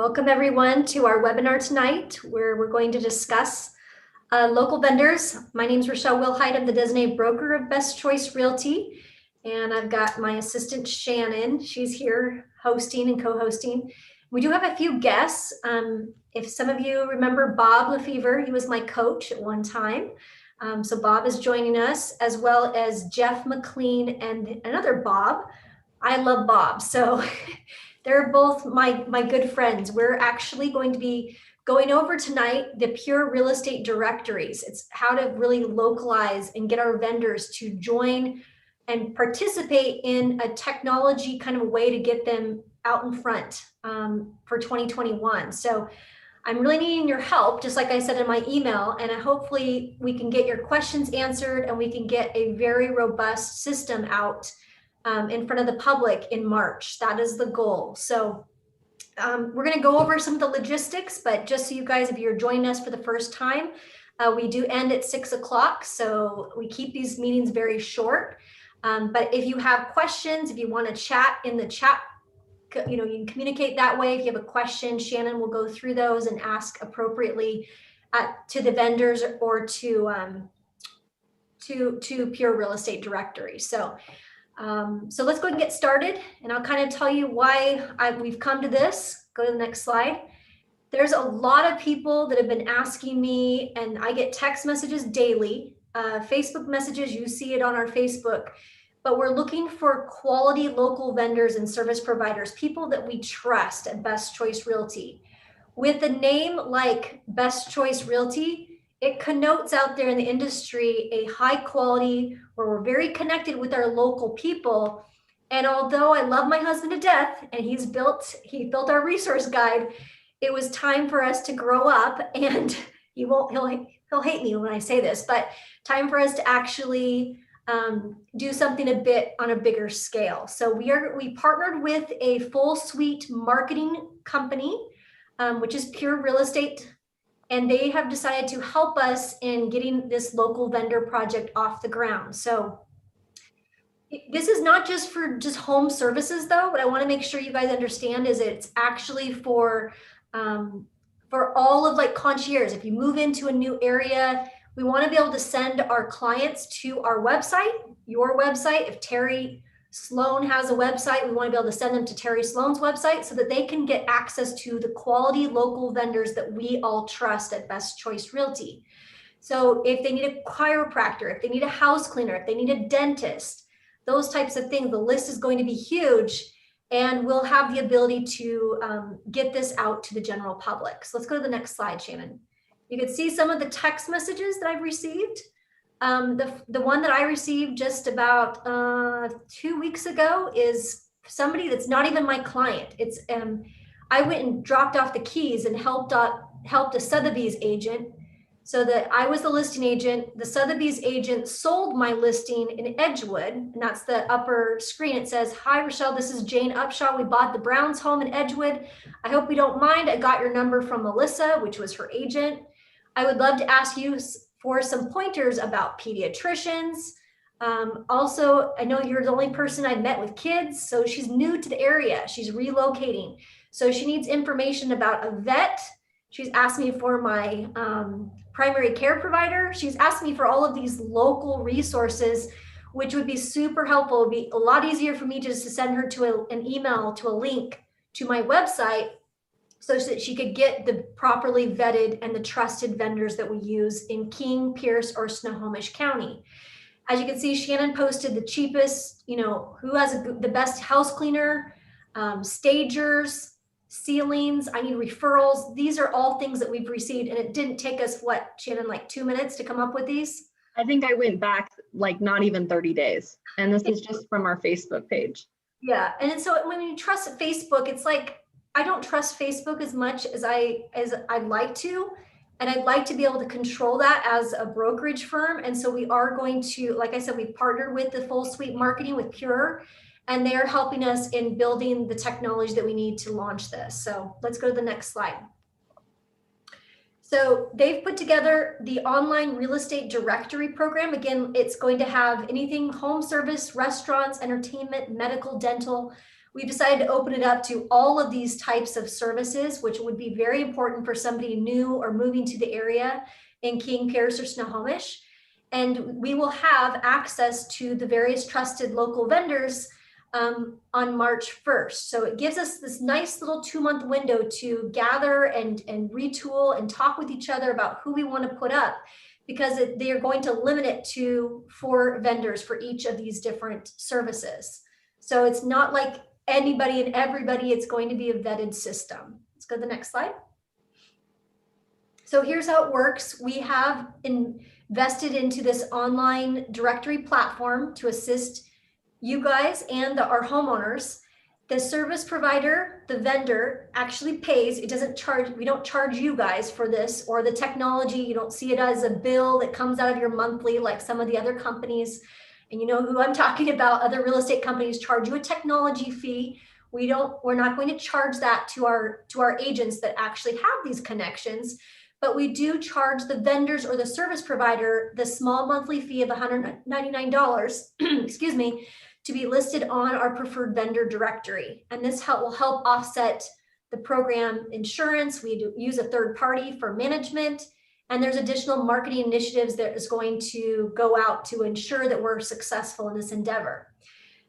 Welcome everyone to our webinar tonight, where we're going to discuss local vendors. My name is Rochelle Wilhite. I'm the designated broker of Best Choice Realty. And I've got my assistant Shannon. She's here hosting and co-hosting. We do have a few guests. If some of you remember Bob Lefevre, he was my coach at one time. So Bob is joining us, as well as Jeff McLean and another Bob. I love Bob. So they're both my good friends. We're actually going to be going over tonight the pure real estate directories. It's how to really localize and get our vendors to join and participate in a technology kind of a way to get them out in front for 2021. So I'm really needing your help, just like I said in my email, and hopefully we can get your questions answered and we can get a very robust system out in front of the public in March. That is the goal. So we're going to go over some of the logistics, but just so you guys, if you're joining us for the first time, we do end at 6 o'clock. So we keep these meetings very short. But if you have questions, if you want to chat in the chat, you can communicate that way. If you have a question, Shannon will go through those and ask appropriately to the vendors or to Pure Real Estate Directory. So let's go ahead and get started, and I'll kind of tell you why we've come to this. Go to the next slide. There's a lot of people that have been asking me, and I get text messages daily, Facebook messages, you see it on our Facebook, but we're looking for quality local vendors and service providers, people that we trust at Best Choice Realty. With a name like Best Choice Realty, it connotes out there in the industry a high quality, where we're very connected with our local people. And although I love my husband to death, and he built our resource guide, it was time for us to grow up, and he'll hate me when I say this, but time for us to actually do something a bit on a bigger scale. So we partnered with a full suite marketing company, which is Pure Real Estate, and they have decided to help us in getting this local vendor project off the ground. So this is not just for home services though. What I want to make sure you guys understand is it's actually for all of like concierge. If you move into a new area, we want to be able to send our clients to our website, your website. If Terry Sloan has a website, we want to be able to send them to Terry Sloan's website so that they can get access to the quality local vendors that we all trust at Best Choice Realty. So if they need a chiropractor, if they need a house cleaner, if they need a dentist, those types of things, the list is going to be huge, and we'll have the ability to get this out to the general public. So let's go to the next slide, Shannon. You can see some of the text messages that I've received. The one that I received just about 2 weeks ago is somebody that's not even my client. It's I went and dropped off the keys and helped a Sotheby's agent, so that I was the listing agent. The Sotheby's agent sold my listing in Edgewood, and that's the upper screen. It says, "Hi, Rochelle, this is Jane Upshaw. We bought the Browns home in Edgewood. I hope you don't mind. I got your number from Melissa," which was her agent. "I would love to ask you for some pointers about pediatricians. Also, I know you're the only person I've met with kids." So she's new to the area. She's relocating. So she needs information about a vet. She's asked me for my primary care provider. She's asked me for all of these local resources, which would be super helpful. It would be a lot easier for me just to send her to an email to a link to my website, so that she could get the properly vetted and the trusted vendors that we use in King, Pierce, or Snohomish County. As you can see, Shannon posted the cheapest, who has the best house cleaner, stagers, ceilings. I need referrals. These are all things that we've received, and it didn't take us, what, Shannon, like 2 minutes to come up with these? I think I went back like not even 30 days. And this is just from our Facebook page. Yeah, and so when you trust Facebook, it's like, I don't trust Facebook as much as I'd like to, and I'd like to be able to control that as a brokerage firm. And so we are going to, like I said, we partnered with the full suite marketing with Pure, and they're helping us in building the technology that we need to launch this. So let's go to the next slide. So they've put together the online real estate directory program. Again, it's going to have anything home service, restaurants, entertainment, medical, dental. we decided to open it up to all of these types of services, which would be very important for somebody new or moving to the area in King, Pierce, or Snohomish. And we will have access to the various trusted local vendors on March 1st. So it gives us this nice little 2-month window to gather and retool and talk with each other about who we want to put up, because they are going to limit it to 4 vendors for each of these different services. So it's not like anybody and everybody, it's going to be a vetted system. Let's go to the next slide. So here's how it works. We have invested into this online directory platform to assist you guys and our homeowners. The service provider, the vendor, actually pays. It doesn't charge, we don't charge you guys for this or the technology. You don't see it as a bill that comes out of your monthly like some of the other companies. And you know who I'm talking about. Other real estate companies charge you a technology fee. We're not going to charge that to our agents that actually have these connections, but we do charge the vendors or the service provider the small monthly fee of $199, excuse me, to be listed on our preferred vendor directory. And this will help offset the program insurance. We use a third party for management, and there's additional marketing initiatives that is going to go out to ensure that we're successful in this endeavor.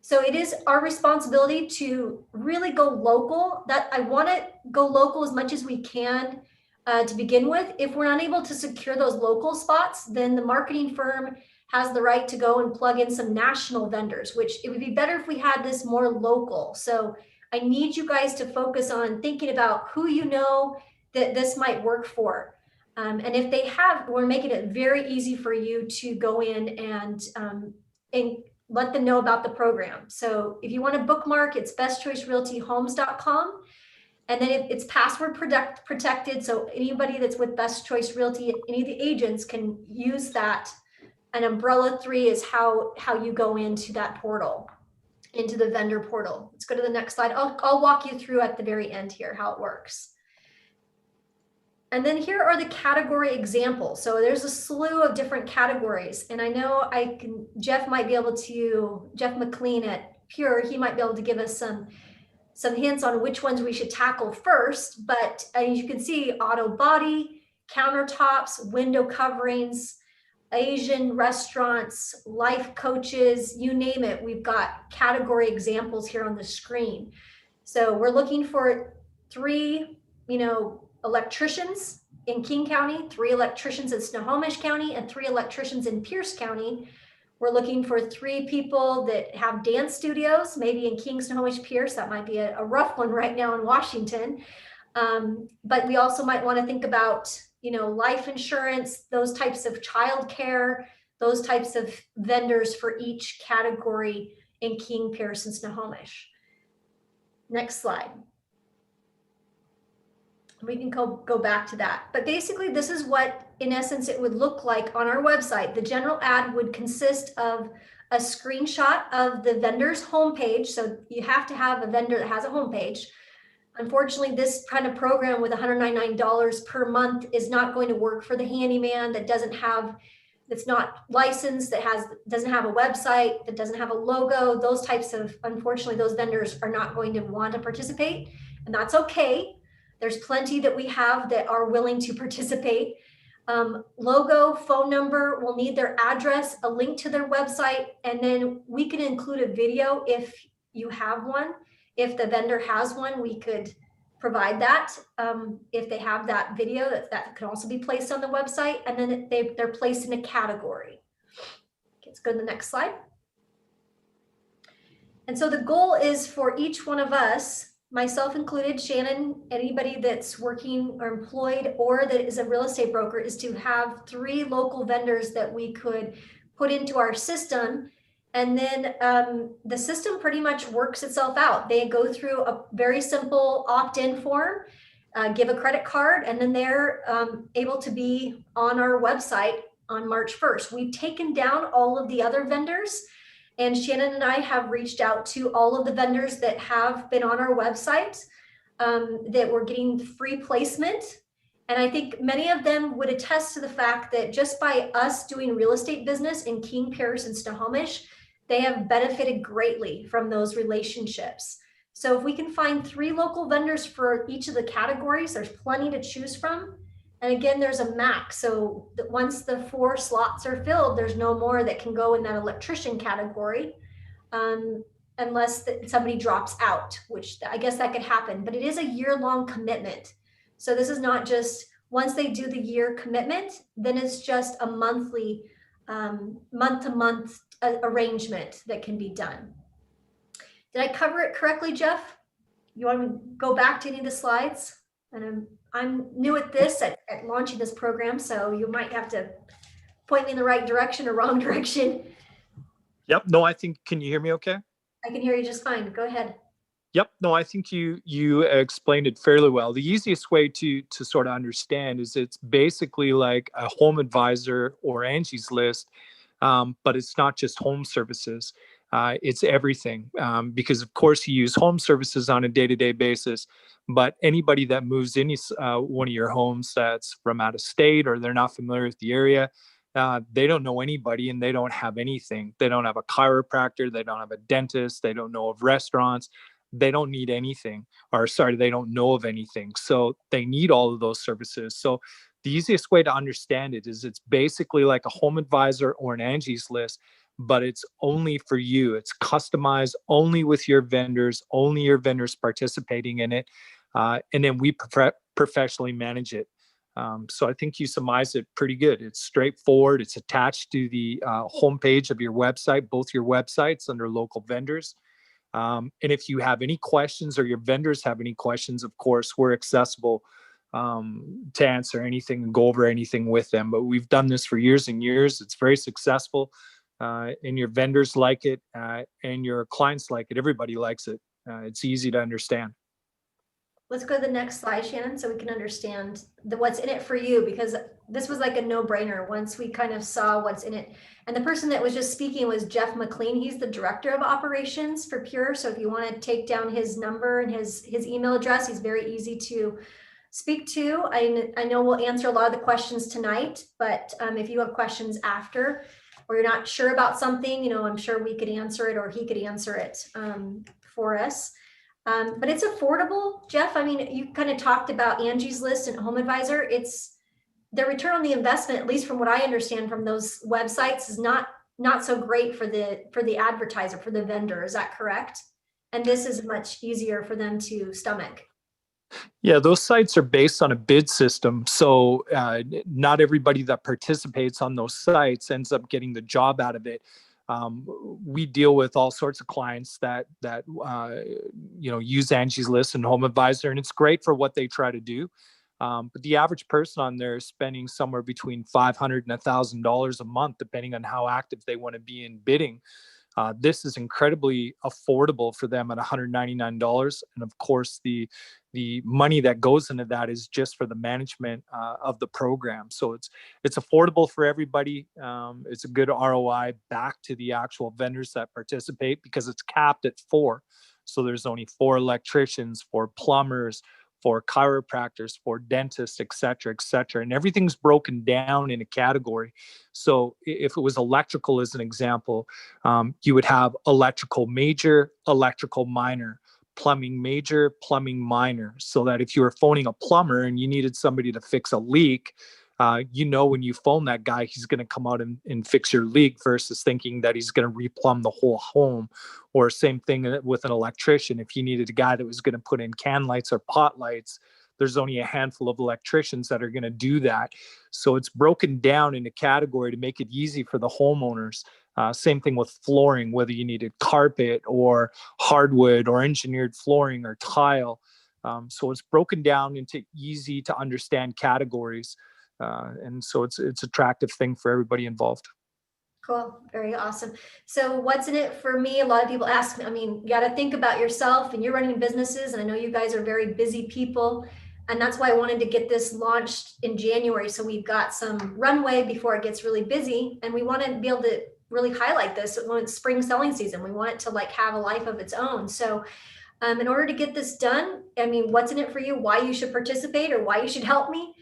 So it is our responsibility to really go local. That I want to go local as much as we can to begin with. If we're unable to secure those local spots, then the marketing firm has the right to go and plug in some national vendors, which it would be better if we had this more local. So I need you guys to focus on thinking about who you know that this might work for. And if they have, we're making it very easy for you to go in and let them know about the program. So if you want to bookmark, it's bestchoicerealtyhomes.com. And then it's password protected. So anybody that's with Best Choice Realty, any of the agents can use that. And Umbrella 3 is how you go into that portal, into the vendor portal. Let's go to the next slide. I'll walk you through at the very end here how it works. And then here are the category examples. So there's a slew of different categories. And I know Jeff McLean at Pure, he might be able to give us some hints on which ones we should tackle first. But as you can see, auto body, countertops, window coverings, Asian restaurants, life coaches, you name it. We've got category examples here on the screen. So we're looking for 3, electricians in King County, 3 electricians in Snohomish County, and 3 electricians in Pierce County. We're looking for 3 people that have dance studios, maybe in King, Snohomish, Pierce. That might be a rough one right now in Washington. But we also might want to think about life insurance, those types of childcare, those types of vendors for each category in King, Pierce, and Snohomish. Next slide. We can go back to that. But basically, this is what, in essence, it would look like on our website. The general ad would consist of a screenshot of the vendor's homepage. So you have to have a vendor that has a homepage. Unfortunately, this kind of program with $199 per month is not going to work for the handyman that's not licensed, doesn't have a website, that doesn't have a logo. Unfortunately, those vendors are not going to want to participate, and that's okay. There's plenty that we have that are willing to participate. Logo, phone number, we'll need their address, a link to their website, and then we can include a video if you have one. If the vendor has one, we could provide that. If they have that video, that can also be placed on the website, and then they're placed in a category. Okay, let's go to the next slide. And so the goal is for each one of us, myself included, Shannon, anybody that's working or employed or that is a real estate broker, is to have 3 local vendors that we could put into our system. And then the system pretty much works itself out. They go through a very simple opt-in form, give a credit card, and then they're able to be on our website on March 1st. We've taken down all of the other vendors, and Shannon and I have reached out to all of the vendors that have been on our website that were getting free placement. And I think many of them would attest to the fact that just by us doing real estate business in King, Pierce, and Snohomish, they have benefited greatly from those relationships. So if we can find 3 local vendors for each of the categories, there's plenty to choose from. And again, there's a max. So that once the 4 slots are filled, there's no more that can go in that electrician category, unless somebody drops out, which I guess that could happen. But it is a year-long commitment. So this is not just once they do the year commitment, then it's just a monthly, month-to-month arrangement that can be done. Did I cover it correctly, Jeff? You want to go back to any of the slides? And I'm new at this, at launching this program, so you might have to point me in the right direction or wrong direction. Yep. No, I think, can you hear me okay? I can hear you just fine. Go ahead. Yep. No, I think you explained it fairly well. The easiest way to sort of understand is it's basically like a home advisor or Angie's List, but it's not just home services. It's everything, because of course you use home services on a day-to-day basis, but anybody that moves in one of your homes that's from out of state or they're not familiar with the area, they don't know anybody and they don't have anything. They don't have a chiropractor. They don't have a dentist. They don't know of restaurants. They don't need anything, or sorry, they don't know of anything. So they need all of those services. So the easiest way to understand it is it's basically like a home advisor or an Angie's List, but it's only for you. It's customized only with your vendors, only your vendors participating in it. And then we professionally manage it. So I think you surmised it pretty good. It's straightforward. It's attached to the homepage of your website, both your websites under local vendors. And if you have any questions or your vendors have any questions, of course, we're accessible to answer anything and go over anything with them. But we've done this for years and years. It's very successful, and your vendors like it, and your clients like it. Everybody likes it. It's easy to understand. Let's go to the next slide, Shannon, so we can understand what's in it for you, because this was like a no-brainer once we kind of saw what's in it. And the person that was just speaking was Jeff McLean. He's the director of operations for Pure. So if you want to take down his number and his email address, he's very easy to speak to. I know we'll answer a lot of the questions tonight, but if you have questions after, or you're not sure about something, I'm sure we could answer it or he could answer it for us. But it's affordable, Jeff. I mean, you kind of talked about Angie's List and Home Advisor. It's the return on the investment, at least from what I understand from those websites, is not so great for the advertiser, for the vendor. Is that correct? And this is much easier for them to stomach. Yeah, those sites are based on a bid system. So not everybody that participates on those sites ends up getting the job out of it. We deal with all sorts of clients that use Angie's List and Home Advisor, and it's great for what they try to do. But the average person on there is spending somewhere between $500 and $1,000 a month, depending on how active they want to be in bidding. This is incredibly affordable for them at $199. And of course, the money that goes into that is just for the management of the program. So it's affordable for everybody. It's a good ROI back to the actual vendors that participate, because it's capped at 4. So there's only 4 electricians, 4 plumbers, 4 chiropractors, 4 dentists, et cetera, and everything's broken down in a category. So if it was electrical as an example, you would have electrical major, electrical minor, plumbing major, plumbing minor, so that if you were phoning a plumber and you needed somebody to fix a leak, when you phone that guy, he's going to come out and fix your leak versus thinking that he's going to replumb the whole home. Or same thing with an electrician. If you needed a guy that was going to put in can lights or pot lights, there's only a handful of electricians that are going to do that. So it's broken down in a category to make it easy for the homeowners. Same thing with flooring, whether you needed carpet or hardwood or engineered flooring or tile. So it's broken down into easy to understand categories. And so it's attractive thing for everybody involved. Cool. Very awesome. So what's in it for me? A lot of people ask me, you got to think about yourself, and you're running businesses. And I know you guys are very busy people. And that's why I wanted to get this launched in January. So we've got some runway before it gets really busy. And we want to be able to really highlight this when it's spring selling season. We want it to have a life of its own. So in order to get this done, what's in it for you, why you should participate or why you should help me?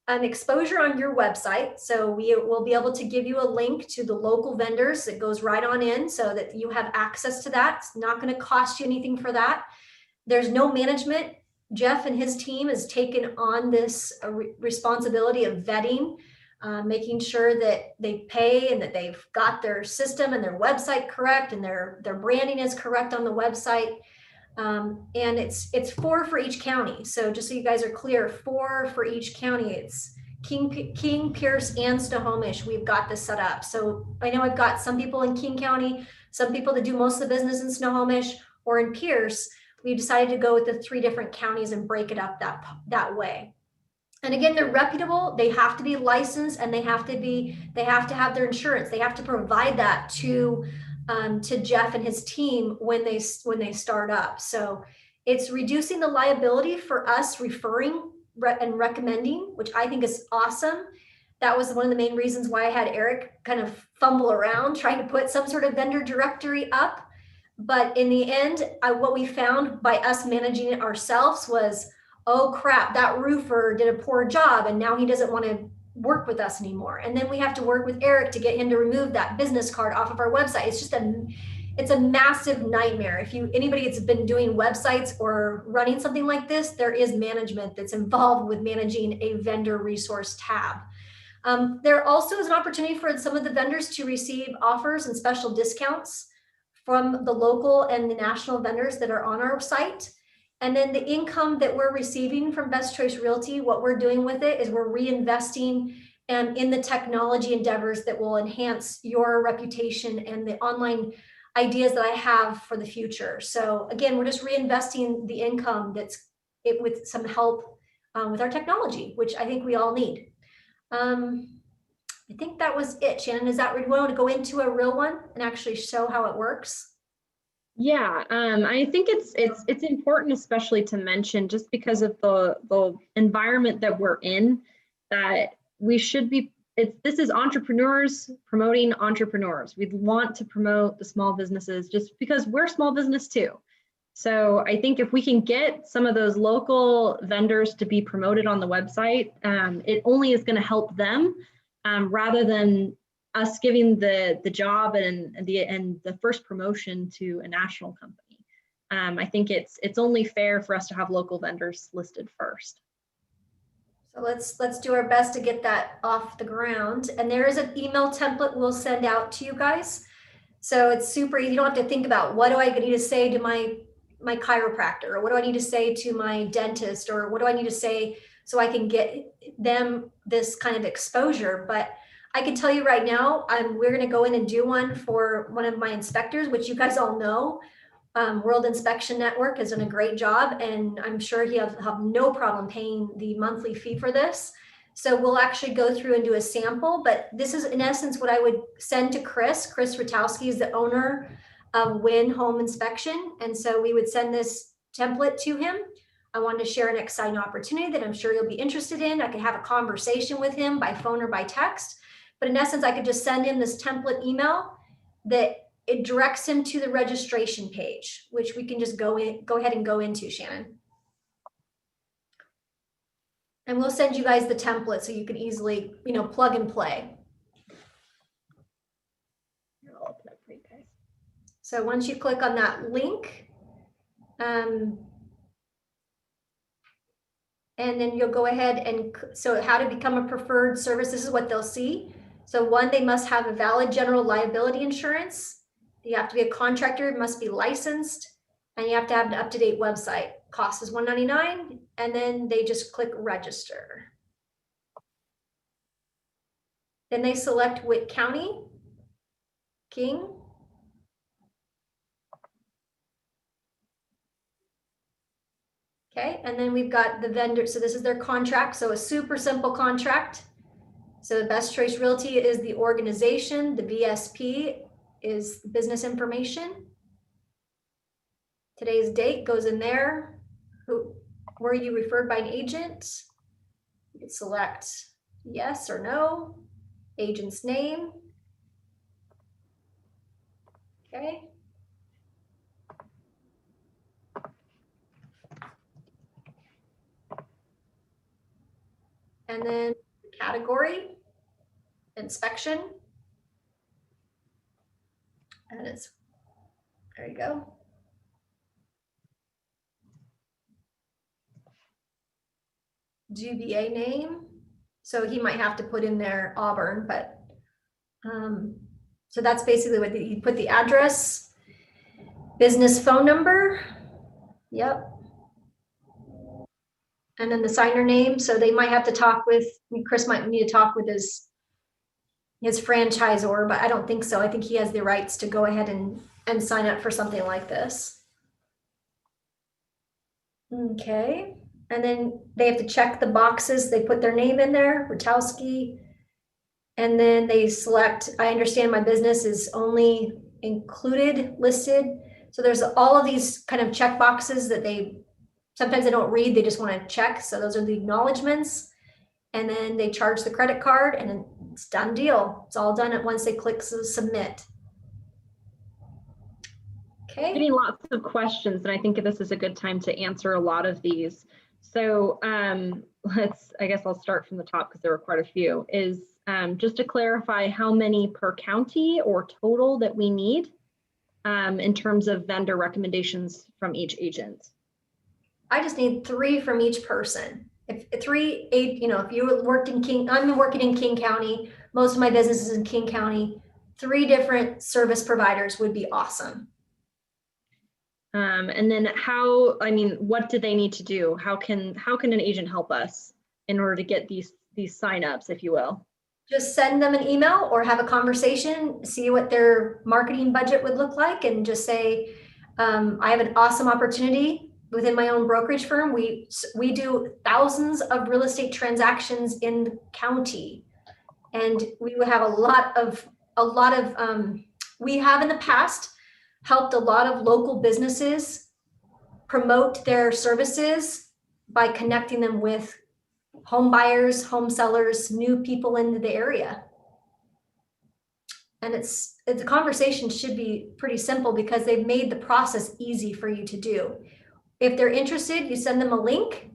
Exposure on your website. So we will be able to give you a link to the local vendors that goes right on in so that you have access to that. It's not going to cost you anything for that. There's no management. Jeff and his team has taken on this responsibility of vetting, making sure that they pay and that they've got their system and their website correct and their branding is correct on the website. And it's 4 for each county. So just so you guys are clear, 4 for each county. It's King, Pierce, and Snohomish. We've got this set up. So I know I've got some people in King County, some people that do most of the business in Snohomish or in Pierce. We decided to go with the 3 different counties and break it up that way. And again, they're reputable. They have to be licensed, and they have to have their insurance. They have to provide that to Jeff and his team when they start up. So it's reducing the liability for us referring and recommending, which I think is awesome. That was one of the main reasons why I had Eric kind of fumble around trying to put some sort of vendor directory up. But in the end, what we found by us managing it ourselves was, oh crap, that roofer did a poor job and now he doesn't want to work with us anymore. And then we have to work with Eric to get him to remove that business card off of our website. It's just it's a massive nightmare. If anybody that's been doing websites or running something like this, there is management that's involved with managing a vendor resource tab. There also is an opportunity for some of the vendors to receive offers and special discounts from the local and the national vendors that are on our site. And then the income that we're receiving from Best Choice Realty, what we're doing with it is we're reinvesting in the technology endeavors that will enhance your reputation and the online ideas that I have for the future. So again, we're just reinvesting the income with some help with our technology, which I think we all need. I think that was it. Shannon, is that where you want to go into a real one and actually show how it works? Yeah, I think it's important, especially to mention, just because of the environment that we're in, that we should be. This is entrepreneurs promoting entrepreneurs. We'd want to promote the small businesses just because we're small business too. So I think if we can get some of those local vendors to be promoted on the website, it only is going to help them rather than us giving the job and the first promotion to a national company. I think it's only fair for us to have local vendors listed first. So let's do our best to get that off the ground. And there is an email template we'll send out to you guys. So it's super easy. You don't have to think about what do I need to say to my chiropractor, or what do I need to say to my dentist, or what do I need to say so I can get them this kind of exposure. But I can tell you right now, we're going to go in and do one for one of my inspectors, which you guys all know. World Inspection Network has done a great job, and I'm sure he'll have no problem paying the monthly fee for this. So we'll actually go through and do a sample, but this is in essence what I would send to Chris. Chris Rotowski is the owner of Win Home Inspection. And so we would send this template to him. I wanted to share an exciting opportunity that I'm sure you'll be interested in. I could have a conversation with him by phone or by text. But in essence, I could just send him this template email that it directs him to the registration page, which we can just go ahead and go into, Shannon. And we'll send you guys the template so you can easily, plug and play. I'll open up for you guys. So once you click on that link, and then you'll go ahead and, so how to become a preferred service, this is what they'll see. So 1, they must have a valid general liability insurance. You have to be a contractor, must be licensed, and you have to have an up-to-date website. Cost is $199, and then they just click register. Then they select Witt County, King. Okay, and then we've got the vendor. So this is their contract. So a super simple contract. So Best Choice Realty is the organization. The BSP is business information. Today's date goes in there. Were you referred by an agent? You can select yes or no. Agent's name. Okay. And then category, inspection. And there you go. GBA name. So he might have to put in there Auburn, but so that's basically what you put the address, business phone number. Yep. And then the signer name. So they might have to talk with, Chris might need to talk with his franchisor, but I don't think so. I think he has the rights to go ahead and sign up for something like this. Okay. And then they have to check the boxes. They put their name in there, Rutowski. And then they select, I understand my business is only included, listed. So there's all of these kind of check boxes that sometimes they don't read, they just want to check. So those are the acknowledgements. And then they charge the credit card and then it's done deal. It's all done at once they click submit. Okay. Getting lots of questions, and I think this is a good time to answer a lot of these. So I guess I'll start from the top because there were quite a few, is just to clarify how many per county or total that we need in terms of vendor recommendations from each agent. I just need 3 from each person. If 3, 8, if you worked in King, I'm working in King County, most of my business is in King County, 3 different service providers would be awesome. And then what do they need to do? How can an agent help us in order to get these signups, if you will? Just send them an email or have a conversation, see what their marketing budget would look like, and just say, I have an awesome opportunity within my own brokerage firm. We do thousands of real estate transactions in the county, and we would have a lot of we have in the past helped a lot of local businesses promote their services by connecting them with home buyers, home sellers, new people into the area. And the conversation should be pretty simple because they've made the process easy for you to do. If they're interested, you send them a link.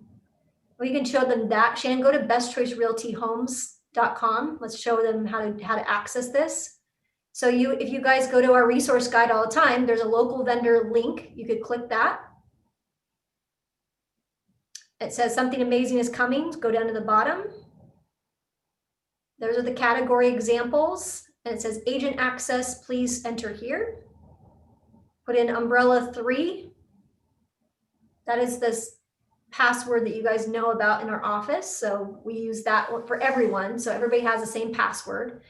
We can show them that. Shannon, go to bestchoicerealtyhomes.com. Let's show them how to access this. So if you guys go to our resource guide all the time, there's a local vendor link. You could click that. It says something amazing is coming. Go down to the bottom. Those are the category examples. And it says agent access, please enter here. Put in umbrella 3. That is this password that you guys know about in our office. So we use that for everyone. So everybody has the same password.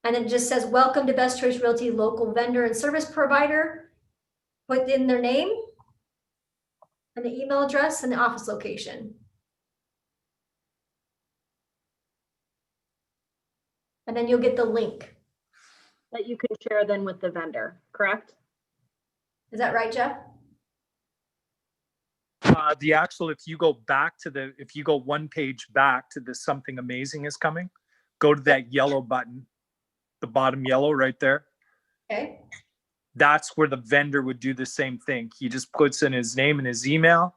And it just says, welcome to Best Choice Realty, local vendor and service provider. Put in their name and the email address and the office location. And then you'll get the link. That you can share then with the vendor, correct? Is that right, Jeff? If you go one page back to the something amazing is coming, go to that yellow button, the bottom yellow right there. Okay. That's where the vendor would do the same thing. He just puts in his name and his email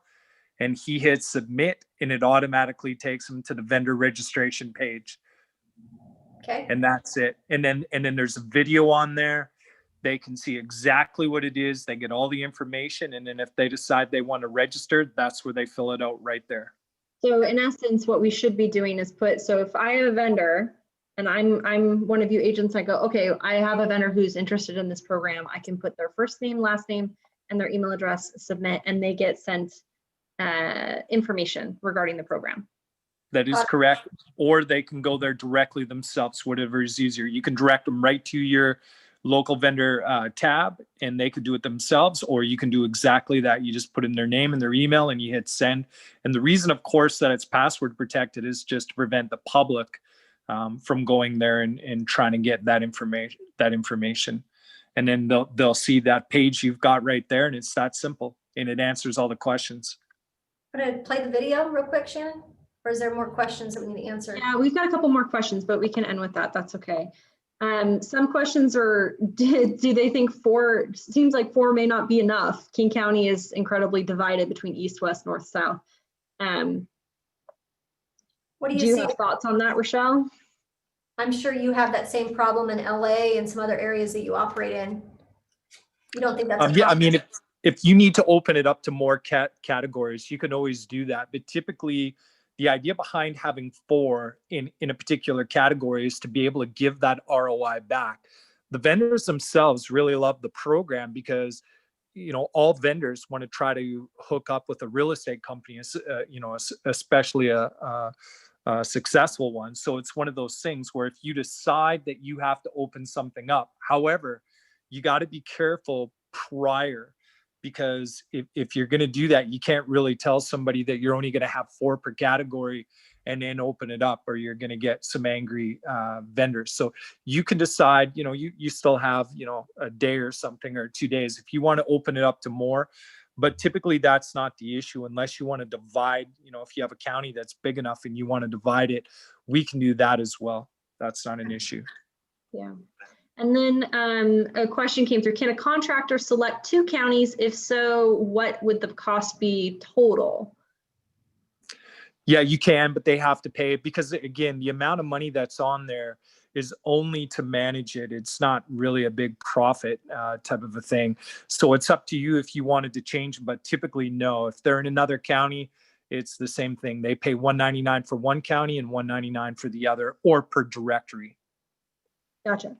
and he hits submit and it automatically takes him to the vendor registration page. Okay. And that's it. And then there's a video on there. They can see exactly what it is. They get all the information. And then if they decide they want to register, that's where they fill it out right there. So in essence, what we should be doing is so if I have a vendor and I'm one of you agents, I go, okay, I have a vendor who's interested in this program. I can put their first name, last name, and their email address, submit, and they get sent information regarding the program. That is correct. Or they can go there directly themselves, whatever is easier. You can direct them right to your local vendor tab and they could do it themselves, or you can do exactly that. You just put in their name and their email and you hit send. And the reason, of course, that it's password protected is just to prevent the public from going there and trying to get that information. And then they'll see that page you've got right there, and it's that simple, and it answers all the questions. I'm going to play the video real quick, Shannon, or is there more questions that we need to answer? Yeah, we've got a couple more questions, but we can end with that. That's okay. Some questions are, do they think 4, seems like 4 may not be enough. King County is incredibly divided between east, west, north, south. What Do you have thoughts on that, Rochelle? I'm sure you have that same problem in LA and some other areas that you operate in. You don't think that's a problem? Yeah, I mean, if you need to open it up to more categories, you can always do that. But typically, The idea behind having 4 in a particular category is to be able to give that ROI back. The vendors themselves really love the program because, you know, all vendors want to try to hook up with a real estate company, you know, especially a successful one. So it's one of those things where if you decide that you have to open something up, however, you got to be careful prior, because if you're going to do that, you can't really tell somebody that you're only going to have 4 per category and then open it up, or you're going to get some angry vendors. So you can decide, you know, you still have, you know, a day or something, or 2 days if you want to open it up to more. But typically that's not the issue, unless you want to divide, you know, if you have a county that's big enough and you want to divide it, we can do that as well. That's not an issue. Yeah. And then a question came through. Can a contractor select 2 counties? If so, what would the cost be total? Yeah, you can, but they have to pay it because, again, the amount of money that's on there is only to manage it. It's not really a big profit type of a thing. So it's up to you if you wanted to change, but typically no. If they're in another county, it's the same thing. They pay $199 for one county and $199 for the other, or per directory. Gotcha.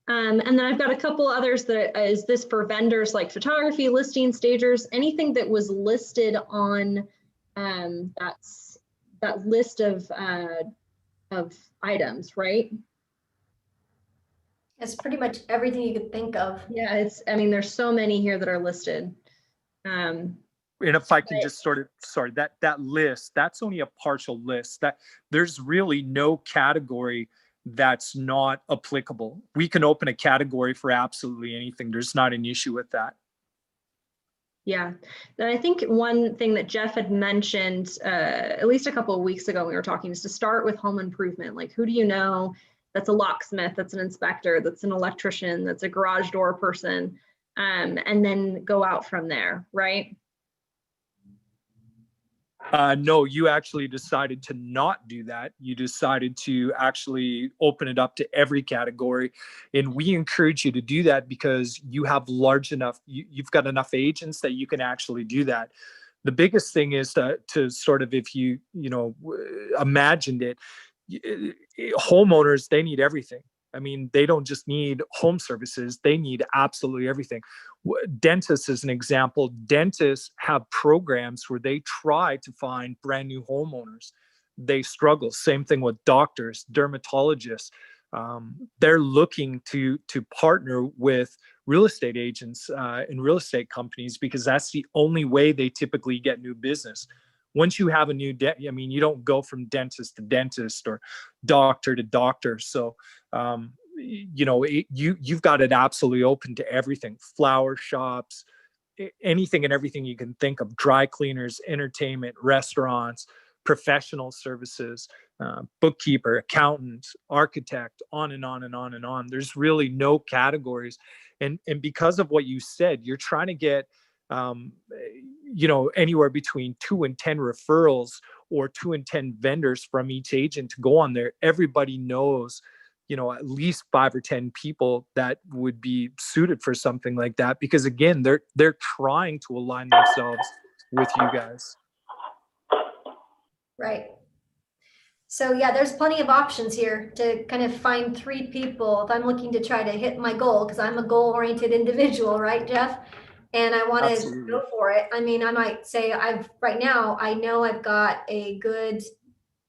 And then I've got a couple others that is this for vendors like photography, listing, stagers, anything that was listed on that list of items, right? It's pretty much everything you could think of. Yeah, I mean, there's so many here that are listed. And if I can just sort of, sorry, that list, that's only a partial list. That there's really no category that's not applicable. We can open a category for absolutely anything. There's not an issue with that. Yeah, and I think one thing that Jeff had mentioned at least a couple of weeks ago when we were talking is to start with home improvement. Like, who do you know that's a locksmith, that's an inspector, that's an electrician, that's a garage door person, and then go out from there, right? No, you actually decided to not do that. You decided to actually open it up to every category. And we encourage you to do that because you have large enough, you've got enough agents that you can actually do that. The biggest thing is to sort of, if you imagined it, homeowners, they need everything. I mean, they don't just need home services, they need absolutely everything. Dentists, as an example, dentists have programs where they try to find brand new homeowners. They struggle. Same thing with doctors, dermatologists. They're looking to partner with real estate agents and real estate companies because that's the only way they typically get new business. Once you have a new I mean, you don't go from dentist to dentist or doctor to doctor. So, you've got it absolutely open to everything. Flower shops, anything and everything you can think of, dry cleaners, entertainment, restaurants, professional services, bookkeeper, accountant, architect, on and on and on and on. There's really no categories. And because of what you said, you're trying to get anywhere between 2 and 10 referrals or 2 and 10 vendors from each agent to go on there. Everybody knows, at least 5 or 10 people that would be suited for something like that, because again, they're trying to align themselves with you guys. Right. So yeah, there's plenty of options here to kind of find 3 people if I'm looking to try to hit my goal, because I'm a goal-oriented individual, right, Jeff? And I want to go for it. I mean, I might say right now, I know I've got a good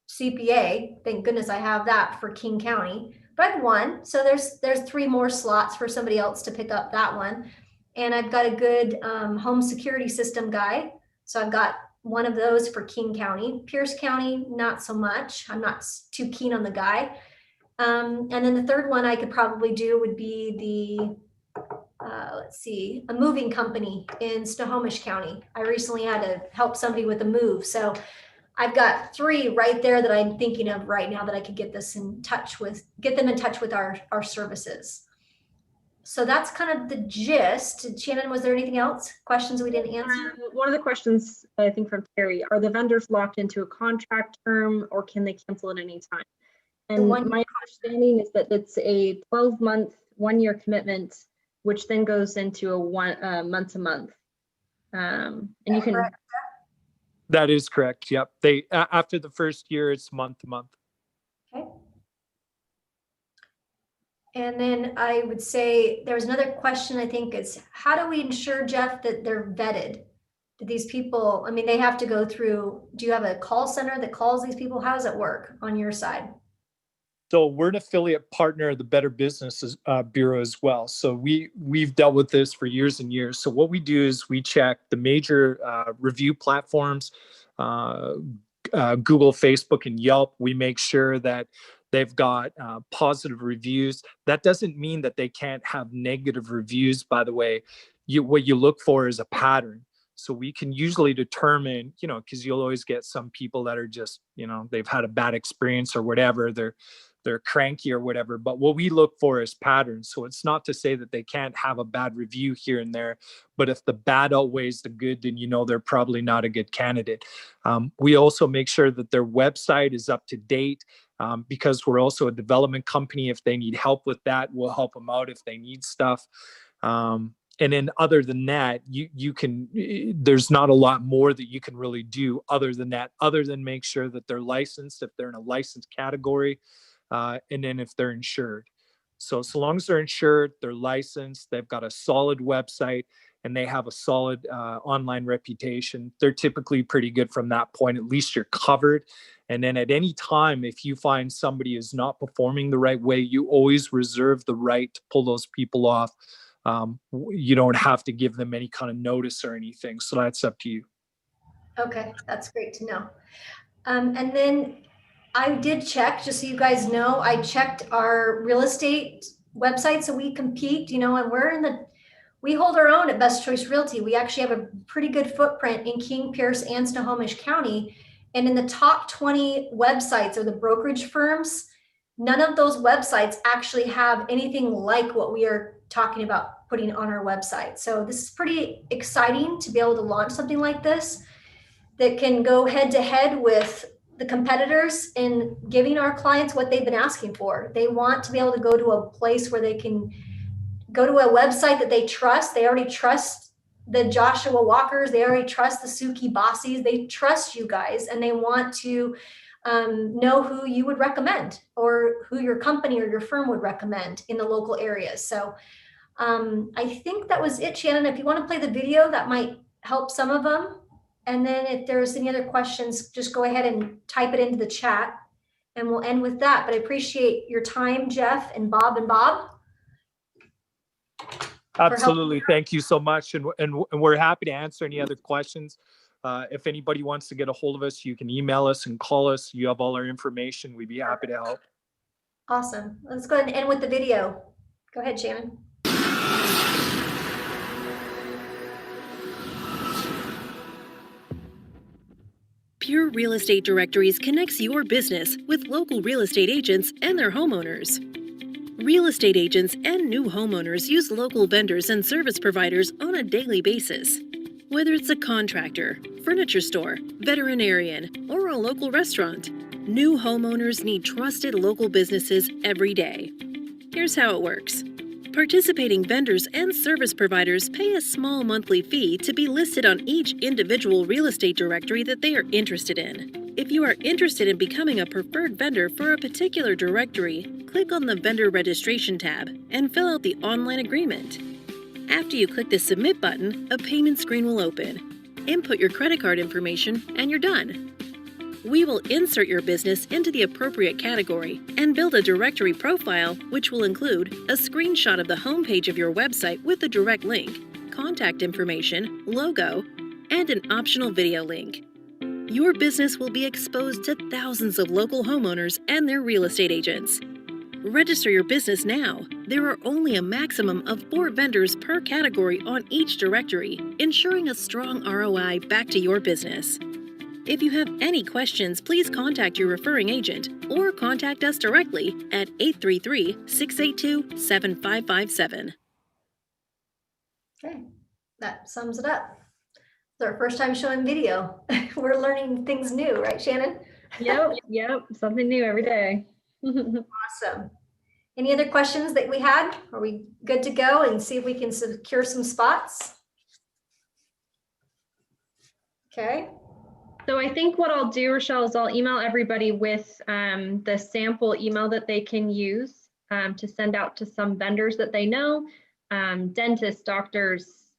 CPA. Thank goodness I have that for King County. But I've won. So there's 3 more slots for somebody else to pick up that one. And I've got a good home security system guy. So I've got one of those for King County. Pierce County, not so much. I'm not too keen on the guy. And then the third one I could probably do would be a moving company in Snohomish County. I recently had to help somebody with a move. So I've got 3 right there that I'm thinking of right now that I could get them in touch with our services. So that's kind of the gist. Shannon, was there anything else? Questions we didn't answer? One of the questions, I think, from Terry, are the vendors locked into a contract term or can they cancel at any time? And my understanding is that it's a 12-month, 1-year commitment, which then goes into a month to month. And you can. That is correct. Yep. After the first year, it's month to month. Okay. And then I would say there was another question, I think, is how do we ensure, Jeff, that they're vetted? Do these people, I mean, they have to go through, do you have a call center that calls these people? How does it work on your side? So we're an affiliate partner of the Better Business Bureau as well. So we've dealt with this for years and years. So what we do is we check the major review platforms, Google, Facebook, and Yelp. We make sure that they've got positive reviews. That doesn't mean that they can't have negative reviews, by the way. What you look for is a pattern. So we can usually determine, because you'll always get some people that are just, they've had a bad experience or whatever. They're cranky or whatever. But what we look for is patterns. So it's not to say that they can't have a bad review here and there, but if the bad outweighs the good, then they're probably not a good candidate. We also make sure that their website is up to date. Because we're also a development company. If they need help with that, we'll help them out if they need stuff. And then other than that, there's not a lot more that you can really do other than that, other than make sure that they're licensed, if they're in a licensed category, and then if they're insured. So long as they're insured, they're licensed, they've got a solid website, and they have a solid online reputation, they're typically pretty good from that point. At least you're covered. And then at any time, if you find somebody is not performing the right way, you always reserve the right to pull those people off. You don't have to give them any kind of notice or anything. So that's up to you. Okay, that's great to know. And then I did check, just so you guys know, I checked our real estate website. So we compete, and we hold our own at Best Choice Realty. We actually have a pretty good footprint in King, Pierce, and Snohomish County. And in the top 20 websites or the brokerage firms, none of those websites actually have anything like what we are talking about putting on our website. So this is pretty exciting to be able to launch something like this that can go head to head with the competitors in giving our clients what they've been asking for. They want to be able to go to a place where they can go to a website that they trust. They already trust the Joshua Walkers. They already trust the Suki Bossies. They trust you guys, and they want to know who you would recommend or who your company or your firm would recommend in the local areas. So I think that was it, Shannon. If you want to play the video, that might help some of them. And then if there's any other questions, just go ahead and type it into the chat and we'll end with that. But I appreciate your time, Jeff and Bob. Absolutely. Thank you so much. And we're happy to answer any other questions. If anybody wants to get a hold of us, you can email us and call us. You have all our information. We'd be happy to help. Awesome. Let's go ahead and end with the video. Go ahead, Shannon. Pure Real Estate Directories connects your business with local real estate agents and their homeowners. Real estate agents and new homeowners use local vendors and service providers on a daily basis. Whether it's a contractor, furniture store, veterinarian, or a local restaurant, new homeowners need trusted local businesses every day. Here's how it works. Participating vendors and service providers pay a small monthly fee to be listed on each individual real estate directory that they are interested in. If you are interested in becoming a preferred vendor for a particular directory, click on the Vendor Registration tab and fill out the online agreement. After you click the Submit button, a payment screen will open. Input your credit card information and you're done. We will insert your business into the appropriate category and build a directory profile, which will include a screenshot of the homepage of your website with a direct link, contact information, logo, and an optional video link. Your business will be exposed to thousands of local homeowners and their real estate agents. Register your business now. There are only a maximum of 4 vendors per category on each directory, ensuring a strong ROI back to your business. If you have any questions, please contact your referring agent or contact us directly at 833-682-7557. Okay, that sums it up. It's our first time showing video. We're learning things new, right, Shannon? Yep, something new every day. Awesome. Any other questions that we had? Are we good to go and see if we can secure some spots? Okay. So I think what I'll do, Rochelle, is I'll email everybody with the sample email that they can use to send out to some vendors that they know, dentists, doctors,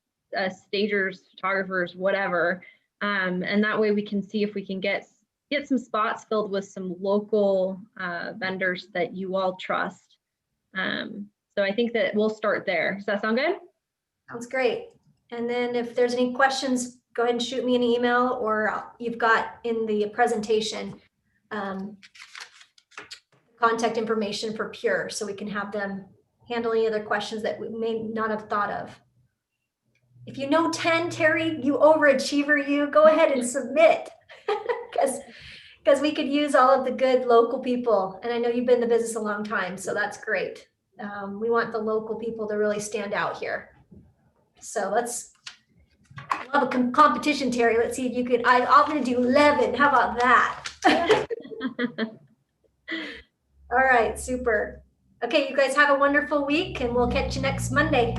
stagers, photographers, whatever. And that way we can see if we can get some spots filled with some local vendors that you all trust. So I think that we'll start there. Does that sound good? Sounds great. And then if there's any questions, go ahead and shoot me an email, or you've got in the presentation contact information for Pure, so we can have them handle any other questions that we may not have thought of. If you know 10, Terry, you overachiever, you go ahead and submit, because we could use all of the good local people. And I know you've been in the business a long time, so that's great. We want the local people to really stand out here. So let's have a competition, Terry. Let's see if you could. I'm going to do 11. How about that? All right, super. Okay, you guys have a wonderful week, and we'll catch you next Monday.